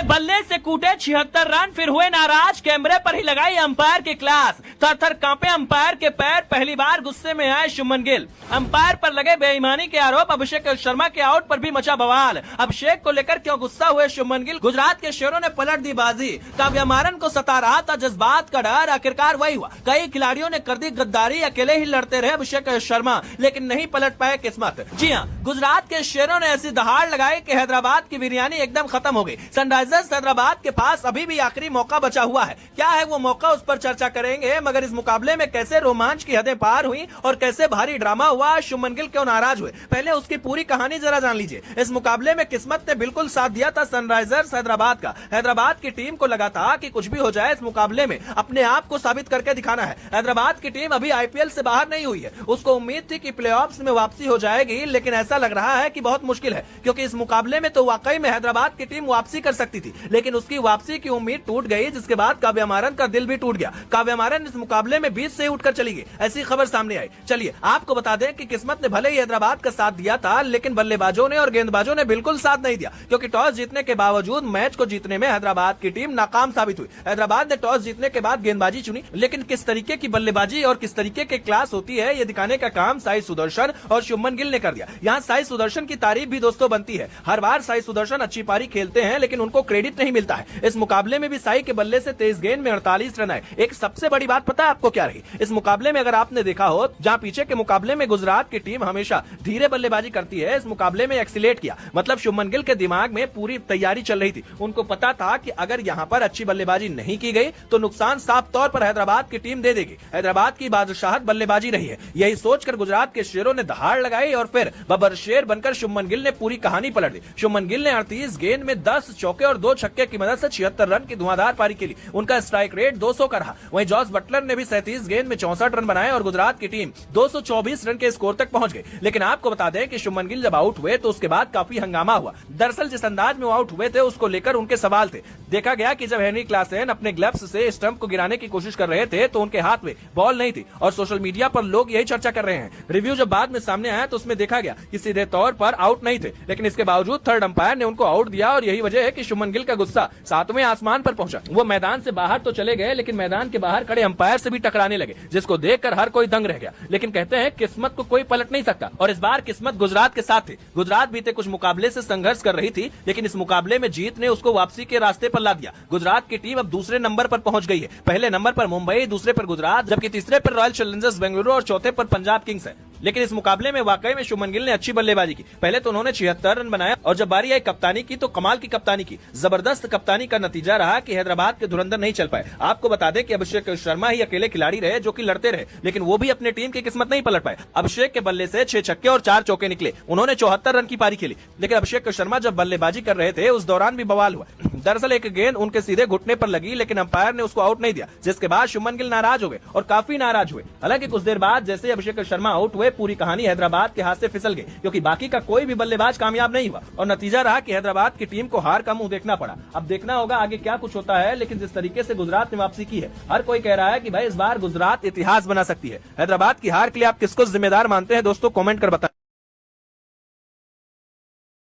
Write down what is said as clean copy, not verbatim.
बल्ले से कूटे 76 रन, फिर हुए नाराज, कैमरे पर ही लगाई अंपायर की क्लास। थर थर कांपे अंपायर के पैर, पहली बार गुस्से में आए शुभमन गिल। अंपायर पर लगे बेईमानी के आरोप, अभिषेक शर्मा के आउट पर भी मचा बवाल। अभिषेक को लेकर क्यों गुस्सा हुए शुभमन गिल? गुजरात के शेरों ने पलट दी बाजी। काव्या मारन को सता रहा था जज्बात का डर, आखिरकार वही हुआ। कई खिलाड़ियों ने कर दी गद्दारी, अकेले ही लड़ते रहे अभिषेक शर्मा, लेकिन नहीं पलट पाए किस्मत। जी हाँ, गुजरात के शेरों ने ऐसी दहाड़ लगाई कि हैदराबाद की बिरयानी एकदम खत्म हो गई। सनराइजर्स हैदराबाद के पास अभी भी आखिरी मौका बचा हुआ है। क्या है वो मौका, उस पर चर्चा करेंगे। मगर इस मुकाबले में कैसे रोमांच की हदें पार हुई और कैसे भारी ड्रामा हुआ, शुभमन गिल क्यों नाराज हुए, पहले उसकी पूरी कहानी जरा जान लीजिए। इस मुकाबले में किस्मत ने बिल्कुल साथ दिया था सनराइजर्स हैदराबाद का। हैदराबाद की टीम को लगा था कि कुछ भी हो जाए, इस मुकाबले में अपने आप को साबित करके दिखाना है। हैदराबाद की टीम अभी आईपीएल से बाहर नहीं हुई है। उसको उम्मीद थी कि प्लेऑफ्स में वापसी हो जाएगी, लेकिन ऐसा लग रहा है कि बहुत मुश्किल है, क्योंकि इस मुकाबले में तो वाकई में हैदराबाद की टीम वापसी कर सकती थी, लेकिन उसकी वापसी की उम्मीद टूट गई, जिसके बाद काव्या मारन का दिल भी टूट गया। काव्या मारन इस मुकाबले में बीच से उठकर चली गई, ऐसी खबर सामने आई। चलिए आपको बता दें कि किस्मत ने भले ही हैदराबाद का साथ दिया था, लेकिन बल्लेबाजों ने और गेंदबाजों ने बिल्कुल साथ नहीं दिया, क्योंकि टॉस जीतने के बावजूद मैच को जीतने में हैदराबाद की टीम नाकाम साबित हुई। हैदराबाद ने टॉस जीतने के बाद गेंदबाजी चुनी, लेकिन किस तरीके की बल्लेबाजी और किस तरीके के क्लास होती है, ये दिखाने का काम साई सुदर्शन और शुभमन गिल ने कर दिया। यहाँ साई सुदर्शन की तारीफ भी दोस्तों बनती है। हर बार साई सुदर्शन अच्छी पारी खेलते हैं, लेकिन उनको क्रेडिट नहीं मिलता है। इस मुकाबले में भी साई के बल्ले से 23 गेंद में 48 रन आए। एक सबसे बड़ी बात पता है आपको क्या रही इस मुकाबले में? अगर आपने देखा हो, जहां पीछे के मुकाबले में गुजरात की टीम हमेशा धीरे बल्लेबाजी करती है, इस मुकाबले में एक्सीलेट किया। मतलब शुभमन गिल के दिमाग में पूरी तैयारी चल रही थी। उनको पता था कि अगर यहाँ पर अच्छी बल्लेबाजी नहीं की गई तो नुकसान साफ तौर पर हैदराबाद की टीम दे देगी। हैदराबाद की बादशाहत बल्लेबाजी रही है, यही सोचकर गुजरात के शेरों ने दहाड़ लगाई और फिर बबर शेर बनकर शुभमन गिल ने पूरी कहानी पलट दी। शुभमन गिल ने 38 गेंद में 10 चौके और 2 छक्के की मदद से 76 रन की धुआंधार पारी खेली। उनका स्ट्राइक रेट 200 का रहा। वहीं जॉस बटलर ने भी 37 गेंद में 64 रन बनाए और गुजरात की टीम 224 रन के स्कोर तक पहुंच गई। लेकिन आपको बता दें कि शुभमन गिल जब आउट हुए तो उसके बाद काफी हंगामा हुआ। दरअसल जिस अंदाज में वो आउट हुए थे, उसको लेकर उनके सवाल थे। देखा गया कि जब हेनरी क्लासेन अपने ग्लव्स से स्टंप को गिराने की कोशिश कर रहे थे तो उनके हाथ में बॉल नहीं थी, और सोशल मीडिया पर लोग यही चर्चा कर रहे हैं। रिव्यू जब बाद में सामने आया तो उसमें देखा गया कि सीधे तौर पर आउट नहीं थे, लेकिन इसके बावजूद थर्ड अंपायर ने उनको आउट दिया, और यही वजह है कि शुभमन गिल का गुस्सा 7वें आसमान पर पहुंचा। वो मैदान से बाहर तो चले गए, लेकिन मैदान के बाहर खड़े अंपायर से भी टकराने लगे, जिसको देखकर हर कोई दंग रह गया। लेकिन कहते हैं किस्मत को कोई पलट नहीं सकता, और इस बार किस्मत गुजरात के साथ थी। गुजरात बीते कुछ मुकाबले से संघर्ष कर रही थी, लेकिन इस मुकाबले में जीत ने उसको वापसी के रास्ते पर ला दिया। गुजरात की टीम अब दूसरे नंबर पर पहुंच गई है। पहले नंबर पर मुंबई, दूसरे पर गुजरात, जबकि तीसरे पर रॉयल चैलेंजर्स बेंगलुरु और चौथे पर पंजाब किंग्स है। लेकिन इस मुकाबले में वाकई में शुभमन गिल ने अच्छी बल्लेबाजी की। पहले तो उन्होंने 76 रन बनाया, और जब बारी आई कप्तानी की तो कमाल की कप्तानी की। जबरदस्त कप्तानी का नतीजा रहा कि हैदराबाद के धुरंधर नहीं चल पाए। आपको बता दें कि अभिषेक शर्मा ही अकेले खिलाड़ी रहे जो कि लड़ते रहे, लेकिन वो भी अपने टीम की किस्मत नहीं पलट पाए। अभिषेक के बल्ले से 6 छक्के और 4 चौके निकले। उन्होंने 74 रन की पारी खेली, लेकिन अभिषेक शर्मा जब बल्लेबाजी कर रहे थे उस दौरान भी बवाल हुआ। दरअसल एक गेंद उनके सीधे घुटने पर लगी, लेकिन अंपायर ने उसको आउट नहीं दिया, जिसके बाद शुभमन गिल नाराज हो गए, और काफी नाराज हुए। हालांकि कुछ देर बाद जैसे अभिषेक शर्मा आउट हुए, पूरी कहानी हैदराबाद के हाथ से फिसल गई, क्योंकि बाकी का कोई भी बल्लेबाज कामयाब नहीं हुआ, और नतीजा रहा कि हैदराबाद की टीम को हार का मुंह देखना पड़ा। अब देखना होगा आगे क्या कुछ होता है, लेकिन जिस तरीके से गुजरात ने वापसी की है, हर कोई कह रहा है कि भाई इस बार गुजरात इतिहास बना सकती है। हैदराबाद की हार के लिए आप किसको जिम्मेदार मानते हैं दोस्तों, कमेंट कर बताएं।